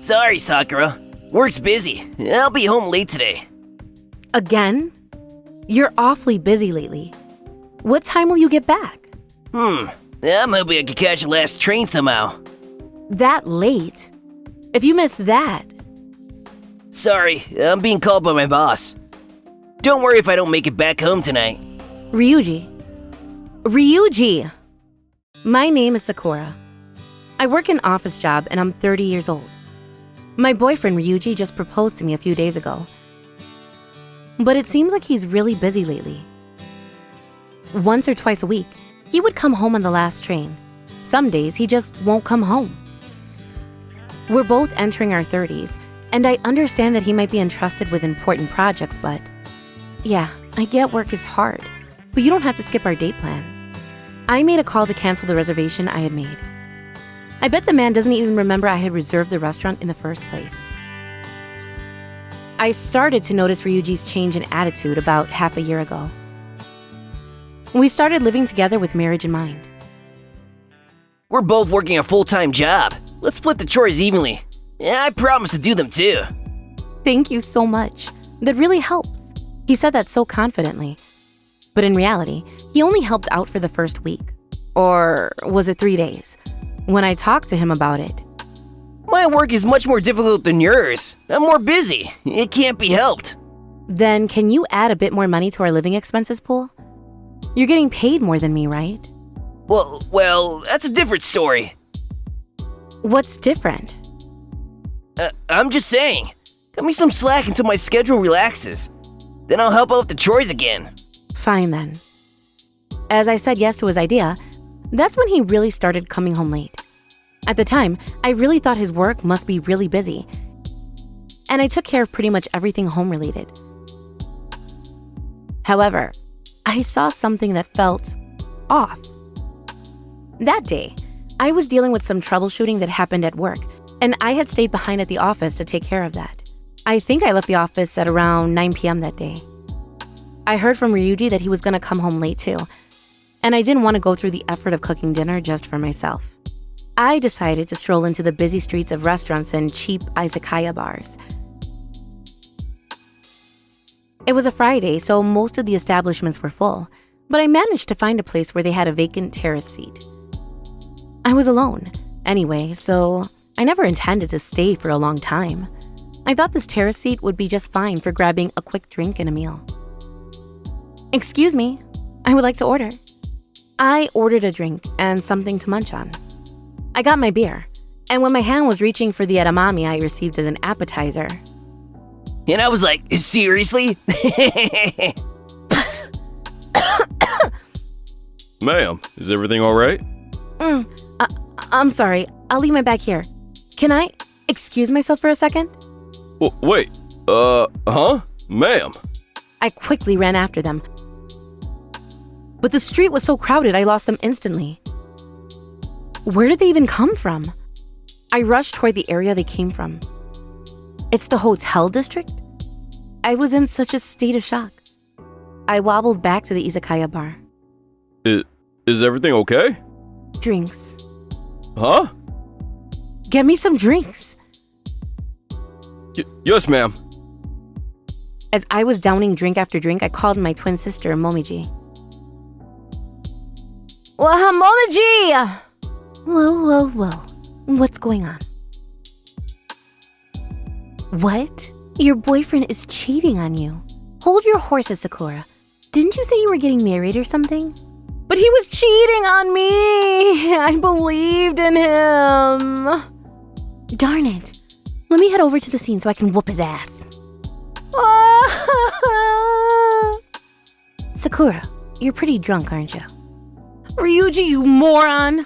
Sorry, Sakura. Work's busy. I'll be home late today. Again? You're awfully busy lately. What time will you get back? I'm hoping I can catch the last train somehow. That late? If you miss that... Sorry, I'm being called by my boss. Don't worry if I don't make it back home tonight. Ryuji. My name is Sakura. I work an office job and I'm 30 years old. My boyfriend Ryuji just proposed to me a few days ago. But it seems like he's really busy lately. Once or twice a week, he would come home on the last train. Some days he just won't come home. We're both entering our 30s, and I understand that he might be entrusted with important projects, but yeah, I get work is hard, but you don't have to skip our date plans. I made a call to cancel the reservation I had made. I bet the man doesn't even remember I had reserved the restaurant in the first place. I started to notice Ryuji's change in attitude about half a year ago. We started living together with marriage in mind. We're both working a full-time job. Let's split the chores evenly. I promise to do them too. Thank you so much. That really helps. He said that so confidently. But in reality, he only helped out for the first week. Or was it 3 days? When I talked to him about it. My work is much more difficult than yours. I'm more busy. It can't be helped. Then can you add a bit more money to our living expenses pool? You're getting paid more than me, right? Well, that's a different story. What's different? I'm just saying. Cut me some slack until my schedule relaxes. Then I'll help out with the chores again. Fine then. As I said yes to his idea, that's when he really started coming home late. At the time, I really thought his work must be really busy, and I took care of pretty much everything home-related. However, I saw something that felt off. That day, I was dealing with some troubleshooting that happened at work, and I had stayed behind at the office to take care of that. I think I left the office at around 9 p.m. that day. I heard from Ryuji that he was going to come home late too, and I didn't want to go through the effort of cooking dinner just for myself. I decided to stroll into the busy streets of restaurants and cheap izakaya bars. It was a Friday, so most of the establishments were full, but I managed to find a place where they had a vacant terrace seat. I was alone, anyway, so I never intended to stay for a long time. I thought this terrace seat would be just fine for grabbing a quick drink and a meal. Excuse me, I would like to order. I ordered a drink and something to munch on. I got my beer, and when my hand was reaching for the edamame I received as an appetizer... And I was like, seriously? Ma'am, is everything all right? I'm sorry, I'll leave my bag here. Can I excuse myself for a second? Wait, Ma'am? I quickly ran after them. But the street was so crowded, I lost them instantly. Where did they even come from? I rushed toward the area they came from. It's the hotel district? I was in such a state of shock. I wobbled back to the izakaya bar. Is everything okay? Drinks. Huh? Get me some drinks. Yes, ma'am. As I was downing drink after drink, I called my twin sister, Momiji. Well, Momiji! Whoa. What's going on? What? Your boyfriend is cheating on you. Hold your horses, Sakura. Didn't you say you were getting married or something? But he was cheating on me! I believed in him. Darn it. Let me head over to the scene so I can whoop his ass. Sakura, you're pretty drunk, aren't you? Ryuji, you moron!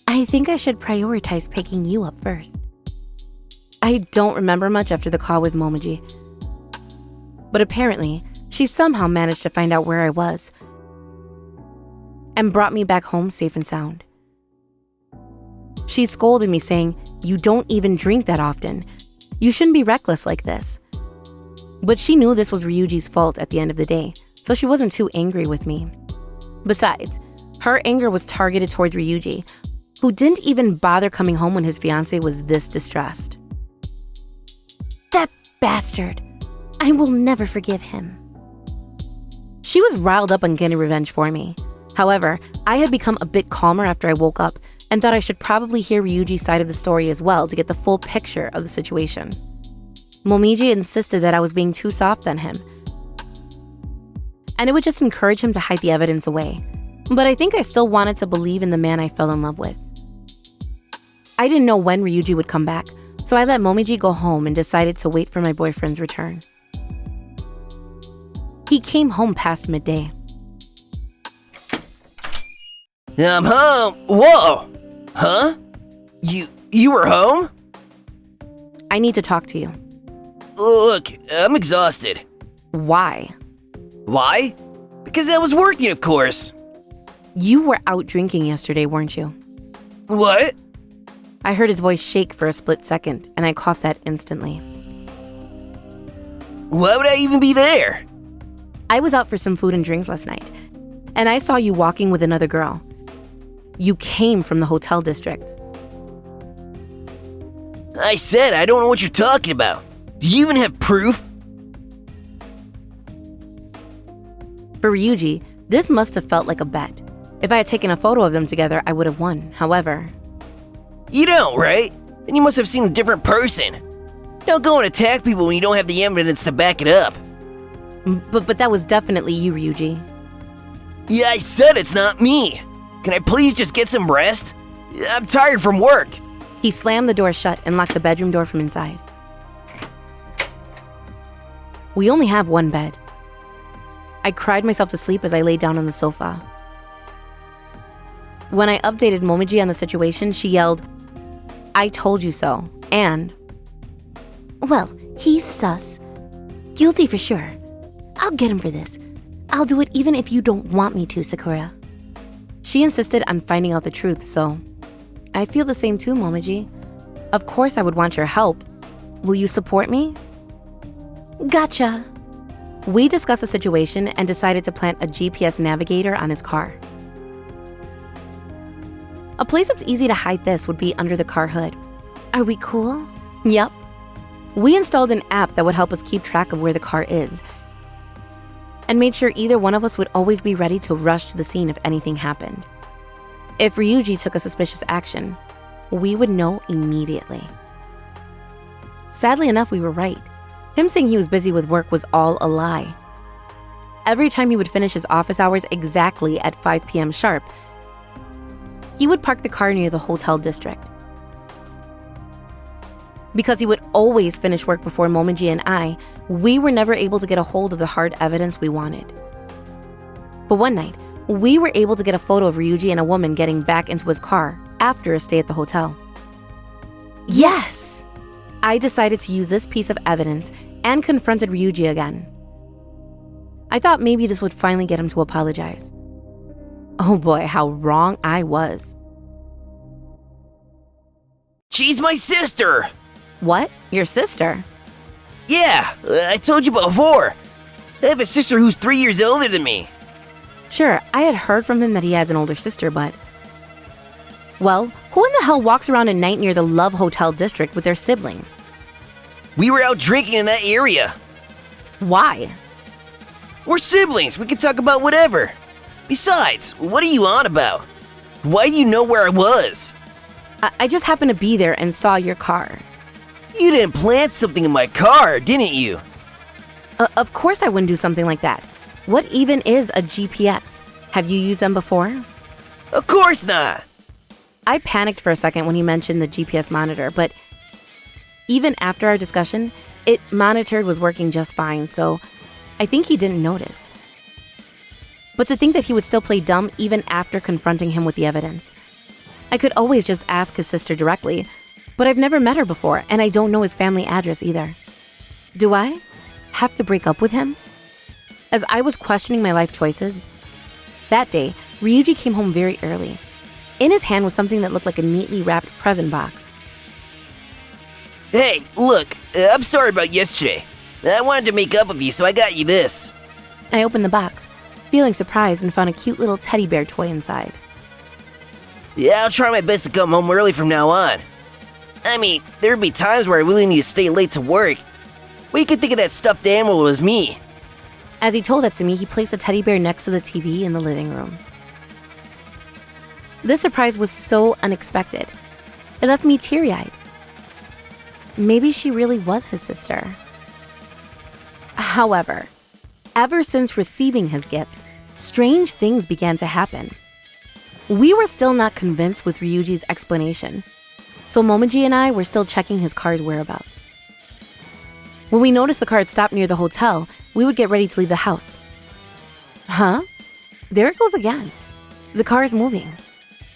I think I should prioritize picking you up first. I don't remember much after the call with Momiji. But apparently, she somehow managed to find out where I was and brought me back home safe and sound. She scolded me saying, "You don't even drink that often. You shouldn't be reckless like this." But she knew this was Ryuji's fault at the end of the day, so she wasn't too angry with me. Besides, her anger was targeted towards Ryuji, who didn't even bother coming home when his fiancée was this distressed. bastard. I will never forgive him. She was riled up on getting revenge for me. However, I had become a bit calmer after I woke up and thought I should probably hear Ryuji's side of the story as well to get the full picture of the situation. Momiji insisted that I was being too soft on him, and it would just encourage him to hide the evidence away. But I think I still wanted to believe in the man I fell in love with. I didn't know when Ryuji would come back, so I let Momiji go home and decided to wait for my boyfriend's return. He came home past midday. I'm home. Whoa! Huh? You were home? I need to talk to you. Look, I'm exhausted. Why? Why? Because I was working, of course. You were out drinking yesterday, weren't you? What? I heard his voice shake for a split second, and I caught that instantly. Why would I even be there? I was out for some food and drinks last night, and I saw you walking with another girl. You came from the hotel district. I said I don't know what you're talking about. Do you even have proof? For Ryuji, this must have felt like a bet. If I had taken a photo of them together, I would have won. However, You don't, right? Then you must have seen a different person. Don't go and attack people when you don't have the evidence to back it up. but that was definitely you, Ryuji. Yeah, I said it's not me. Can I please just get some rest? I'm tired from work. He slammed the door shut and locked the bedroom door from inside. We only have one bed. I cried myself to sleep as I lay down on the sofa. When I updated Momiji on the situation, she yelled, "I told you so," and, "Well, he's sus. Guilty for sure. I'll get him for this. I'll do it even if you don't want me to, Sakura." She insisted on finding out the truth, so I feel the same too, Momiji. Of course I would want your help. Will you support me? Gotcha. We discussed the situation and decided to plant a GPS navigator on his car. A place that's easy to hide this would be under the car hood. Are we cool? Yep. We installed an app that would help us keep track of where the car is and made sure either one of us would always be ready to rush to the scene if anything happened. If Ryuji took a suspicious action, we would know immediately. Sadly enough, we were right. Him saying he was busy with work was all a lie. Every time he would finish his office hours exactly at 5 p.m. sharp, he would park the car near the hotel district. Because he would always finish work before Momiji and I, we were never able to get a hold of the hard evidence we wanted. But one night, we were able to get a photo of Ryuji and a woman getting back into his car after a stay at the hotel. Yes! I decided to use this piece of evidence and confronted Ryuji again. I thought maybe this would finally get him to apologize. Oh boy, how wrong I was. She's my sister. What? Your sister? Yeah, I told you before. I have a sister who's 3 years older than me. Sure, I had heard from him that he has an older sister, but... Well, who in the hell walks around at night near the Love Hotel district with their sibling? We were out drinking in that area. Why? We're siblings. We can talk about whatever. Besides, what are you on about? Why do you know where I was? I just happened to be there and saw your car. You didn't plant something in my car, didn't you? Of course I wouldn't do something like that. What even is a GPS? Have you used them before? Of course not. I panicked for a second when he mentioned the GPS monitor, but even after our discussion, it monitored was working just fine, so I think he didn't notice. But to think that he would still play dumb even after confronting him with the evidence. I could always just ask his sister directly, but I've never met her before, and I don't know his family address either. Do I have to break up with him? As I was questioning my life choices, that day, Ryuji came home very early. In his hand was something that looked like a neatly wrapped present box. Hey, look, I'm sorry about yesterday. I wanted to make up with you, so I got you this. I opened the box, feeling surprised, and found a cute little teddy bear toy inside. Yeah, I'll try my best to come home early from now on. I mean, there'd be times where I really need to stay late to work. What you could think of that stuffed animal was me? As he told that to me, he placed a teddy bear next to the TV in the living room. This surprise was so unexpected. It left me teary-eyed. Maybe she really was his sister. However, ever since receiving his gift, strange things began to happen. We were still not convinced with Ryuji's explanation, so Momoji and I were still checking his car's whereabouts. When we noticed the car had stopped near the hotel, we would get ready to leave the house. Huh? There it goes again. The car is moving.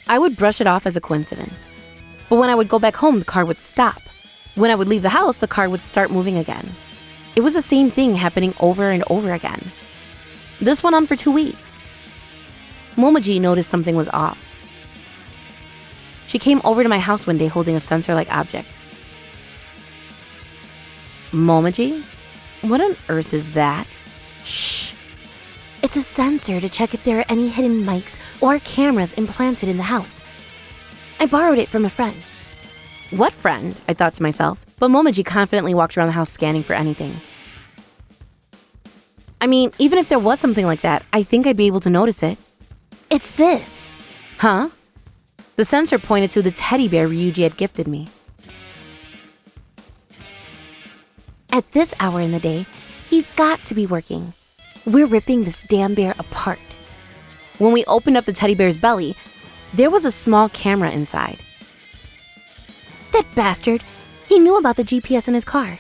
I would brush it off as a coincidence. But when I would go back home, the car would stop. When I would leave the house, the car would start moving again. It was the same thing happening over and over again. This went on for 2 weeks. Momoji noticed something was off. She came over to my house one day holding a sensor-like object. Momoji? What on earth is that? Shh! It's a sensor to check if there are any hidden mics or cameras implanted in the house. I borrowed it from a friend. What friend? I thought to myself, but Momoji confidently walked around the house scanning for anything. I mean, even if there was something like that, I think I'd be able to notice it. It's this. Huh? The sensor pointed to the teddy bear Ryuji had gifted me. At this hour in the day, he's got to be working. We're ripping this damn bear apart. When we opened up the teddy bear's belly, there was a small camera inside. That bastard! He knew about the GPS in his car,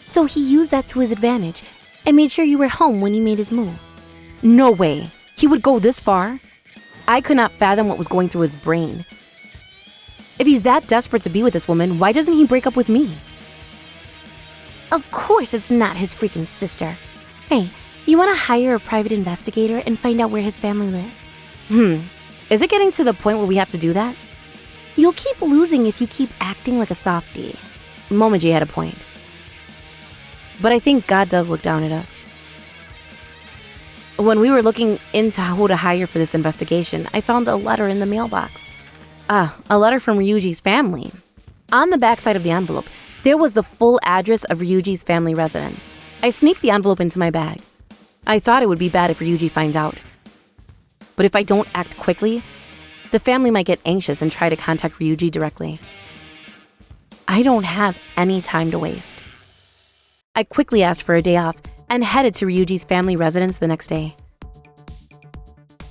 so he used that to his advantage and made sure you were home when he made his move. No way! He would go this far? I could not fathom what was going through his brain. If he's that desperate to be with this woman, why doesn't he break up with me? Of course it's not his freaking sister. Hey, you want to hire a private investigator and find out where his family lives? Is it getting to the point where we have to do that? You'll keep losing if you keep acting like a softie. Momoji had a point. But I think God does look down at us. When we were looking into who to hire for this investigation, I found a letter in the mailbox. A letter from Ryuji's family. On the backside of the envelope, there was the full address of Ryuji's family residence. I sneaked the envelope into my bag. I thought it would be bad if Ryuji finds out. But if I don't act quickly, the family might get anxious and try to contact Ryuji directly. I don't have any time to waste. I quickly asked for a day off and headed to Ryuji's family residence the next day.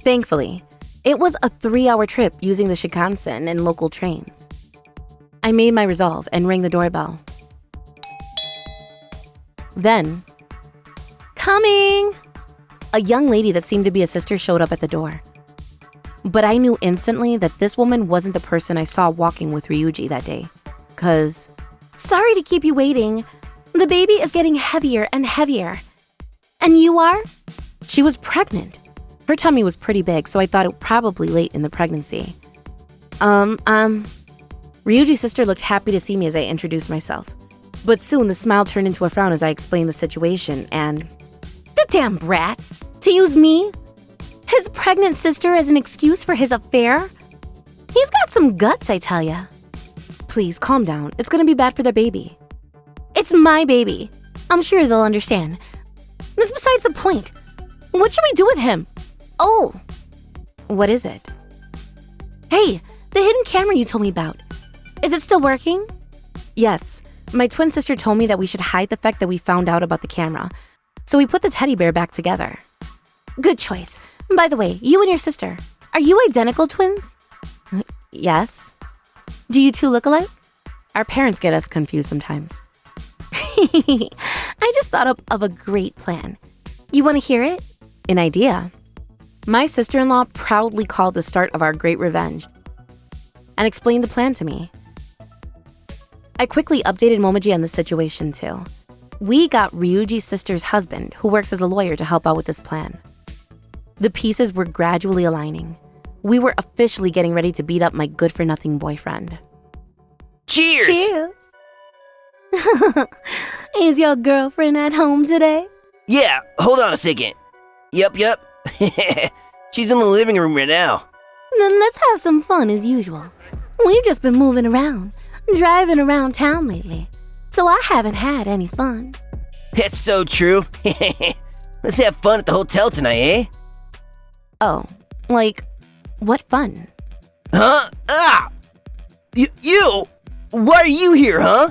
Thankfully, it was a 3-hour trip using the Shinkansen and local trains. I made my resolve and rang the doorbell. Then, coming! A young lady that seemed to be a sister showed up at the door. But I knew instantly that this woman wasn't the person I saw walking with Ryuji that day. 'Cause, sorry to keep you waiting. The baby is getting heavier and heavier. And you are? She was pregnant. Her tummy was pretty big, so I thought it was probably late in the pregnancy. Ryuji's sister looked happy to see me as I introduced myself. But soon the smile turned into a frown as I explained the situation and... The damn brat! To use me? His pregnant sister as an excuse for his affair? He's got some guts, I tell ya. Please, calm down. It's gonna be bad for the baby. It's my baby. I'm sure they'll understand. That's besides the point. What should we do with him? Oh! What is it? Hey, the hidden camera you told me about. Is it still working? Yes. My twin sister told me that we should hide the fact that we found out about the camera. So we put the teddy bear back together. Good choice. By the way, you and your sister, are you identical twins? Yes. Do you two look alike? Our parents get us confused sometimes. I just thought up of a great plan. You want to hear it? An idea. My sister-in-law proudly called the start of our great revenge and explained the plan to me. I quickly updated Momoji on the situation too. We got Ryuji's sister's husband, who works as a lawyer, to help out with this plan. The pieces were gradually aligning. We were officially getting ready to beat up my good-for-nothing boyfriend. Cheers! Cheers! Is your girlfriend at home today? Yeah, hold on a second. Yup. She's in the living room right now. Then let's have some fun as usual. We've just been moving around, driving around town lately, so I haven't had any fun. It's so true. Let's have fun at the hotel tonight, eh? Oh, like, what fun? Huh? Ah! You! Why are you here, huh?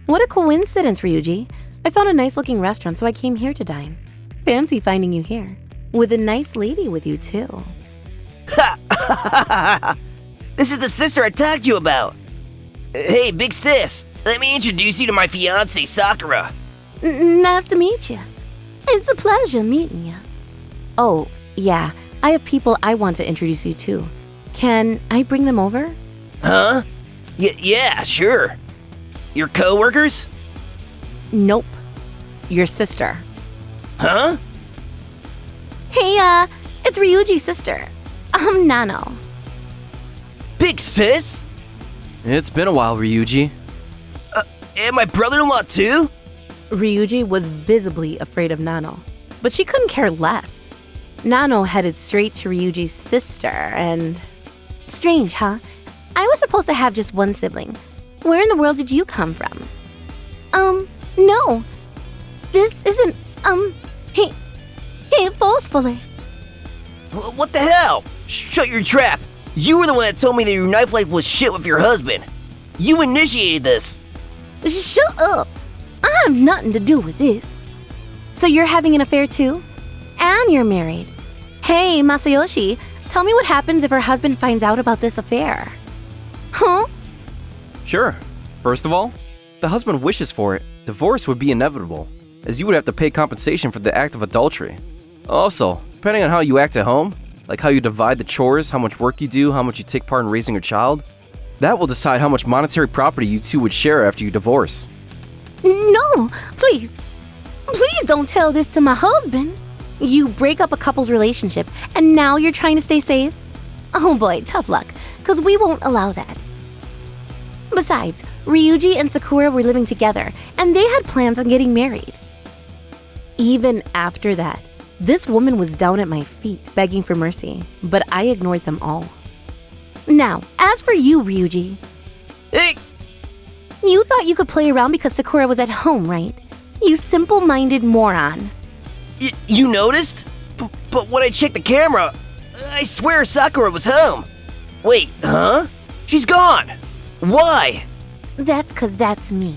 What a coincidence, Ryuji. I found a nice-looking restaurant, so I came here to dine. Fancy finding you here. With a nice lady with you, too. Ha! This is the sister I talked to you about. Hey, big sis. Let me introduce you to my fiancée, Sakura. Nice to meet you. It's a pleasure meeting you. Oh, yeah. I have people I want to introduce you to. Can I bring them over? Huh? Yeah, sure. Your co-workers? Nope. Your sister. Huh? Hey, it's Ryuji's sister. I'm Nano. Big sis? It's been a while, Ryuji. And my brother-in-law too? Ryuji was visibly afraid of Nano, but she couldn't care less. Nano headed straight to Ryuji's sister and... Strange, huh? I was supposed to have just one sibling. Where in the world did you come from? No. This isn't, he forcefully. What the hell? Shut your trap. You were the one that told me that your knife life was shit with your husband. You initiated this. Shut up. I have nothing to do with this. So you're having an affair too? And you're married. Hey, Masayoshi, tell me what happens if her husband finds out about this affair. Huh? Sure. First of all, if the husband wishes for it, divorce would be inevitable, as you would have to pay compensation for the act of adultery. Also, depending on how you act at home, like how you divide the chores, how much work you do, how much you take part in raising a child, that will decide how much monetary property you two would share after you divorce. No, please. Please don't tell this to my husband. You break up a couple's relationship, and now you're trying to stay safe? Oh boy, tough luck, because we won't allow that. Besides, Ryuji and Sakura were living together, and they had plans on getting married. Even after that, this woman was down at my feet, begging for mercy, but I ignored them all. Now, as for you, Ryuji, Hey! you thought you could play around because Sakura was at home, right? You simple-minded moron. You noticed? But when I checked the camera, I swear Sakura was home. Wait, huh? She's gone. Why? That's 'cause that's me.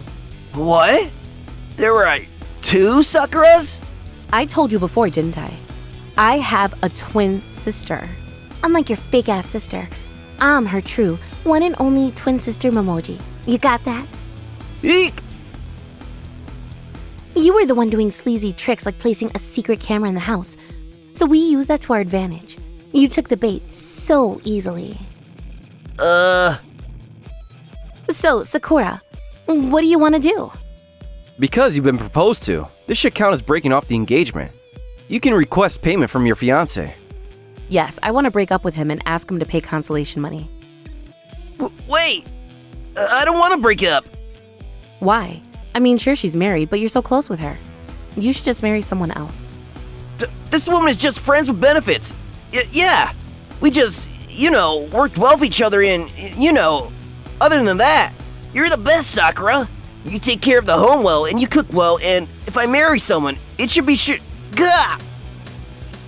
What? There were two Sakuras? I told you before, didn't I? I have a twin sister. Unlike your fake-ass sister, I'm her true, one and only twin sister Momoji. You got that? Eek! You were the one doing sleazy tricks like placing a secret camera in the house. So we used that to our advantage. You took the bait so easily. So, Sakura, what do you want to do? Because you've been proposed to, this should count as breaking off the engagement. You can request payment from your fiancé. Yes, I want to break up with him and ask him to pay consolation money. Wait! I don't want to break up. Why? I mean, sure, she's married, but you're so close with her. You should just marry someone else. This woman is just friends with benefits. Yeah. We just, worked well with each other and, other than that, you're the best, Sakura. You take care of the home well and you cook well, and if I marry someone, it should be Gah!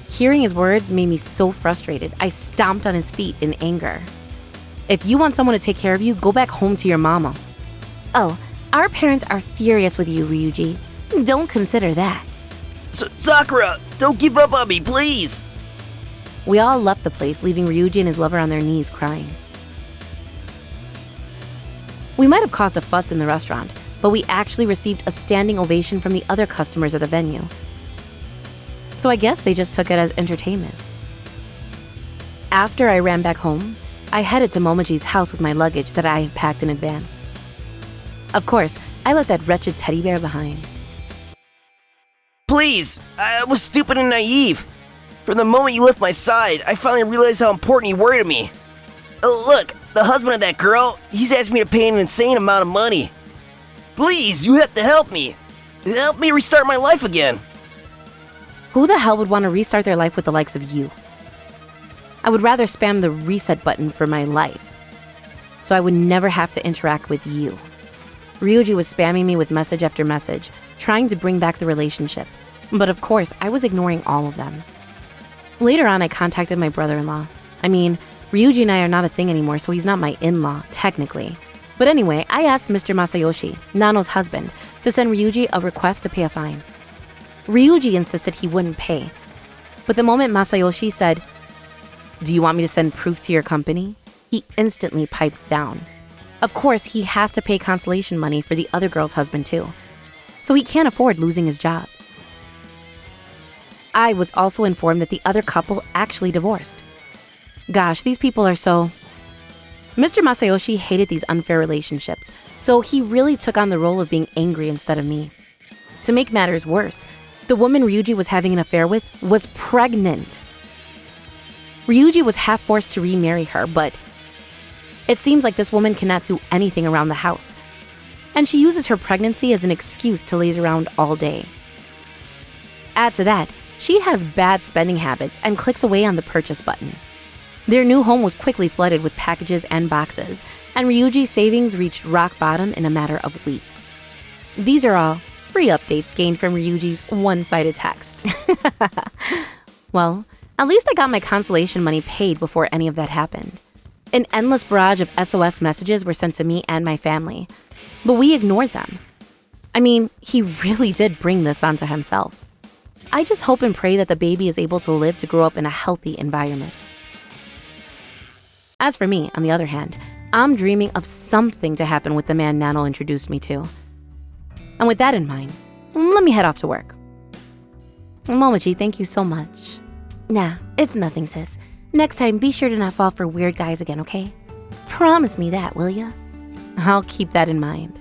Hearing his words made me so frustrated, I stomped on his feet in anger. If you want someone to take care of you, go back home to your mama. Oh, our parents are furious with you, Ryuji. Don't consider that. Sakura, don't give up on me, please. We all left the place, leaving Ryuji and his lover on their knees crying. We might have caused a fuss in the restaurant, but we actually received a standing ovation from the other customers at the venue. So I guess they just took it as entertainment. After I ran back home, I headed to Momoji's house with my luggage that I had packed in advance. Of course, I left that wretched teddy bear behind. Please, I was stupid and naive. From the moment you left my side, I finally realized how important you were to me. Look, the husband of that girl, he's asked me to pay an insane amount of money. Please, you have to help me. Help me restart my life again. Who the hell would want to restart their life with the likes of you? I would rather spam the reset button for my life, so I would never have to interact with you. Ryuji was spamming me with message after message, trying to bring back the relationship. But of course, I was ignoring all of them. Later on, I contacted my brother-in-law. I mean, Ryuji and I are not a thing anymore, so he's not my in-law, technically. But anyway, I asked Mr. Masayoshi, Nano's husband, to send Ryuji a request to pay a fine. Ryuji insisted he wouldn't pay. But the moment Masayoshi said, "Do you want me to send proof to your company?" he instantly piped down. Of course, he has to pay consolation money for the other girl's husband too, so he can't afford losing his job. I was also informed that the other couple actually divorced. Gosh, these people are so... Mr. Masayoshi hated these unfair relationships, so he really took on the role of being angry instead of me. To make matters worse, the woman Ryuji was having an affair with was pregnant. Ryuji was half forced to remarry her, but it seems like this woman cannot do anything around the house, and she uses her pregnancy as an excuse to laze around all day. Add to that, she has bad spending habits and clicks away on the purchase button. Their new home was quickly flooded with packages and boxes, and Ryuji's savings reached rock bottom in a matter of weeks. These are all free updates gained from Ryuji's one-sided text. Well, at least I got my consolation money paid before any of that happened. An endless barrage of SOS messages were sent to me and my family, but we ignored them. I mean, he really did bring this onto himself. I just hope and pray that the baby is able to live to grow up in a healthy environment. As for me, on the other hand, I'm dreaming of something to happen with the man Nano introduced me to. And with that in mind, let me head off to work. Momochi, thank you so much. Nah, it's nothing, sis. Next time, be sure to not fall for weird guys again, okay? Promise me that, will ya? I'll keep that in mind.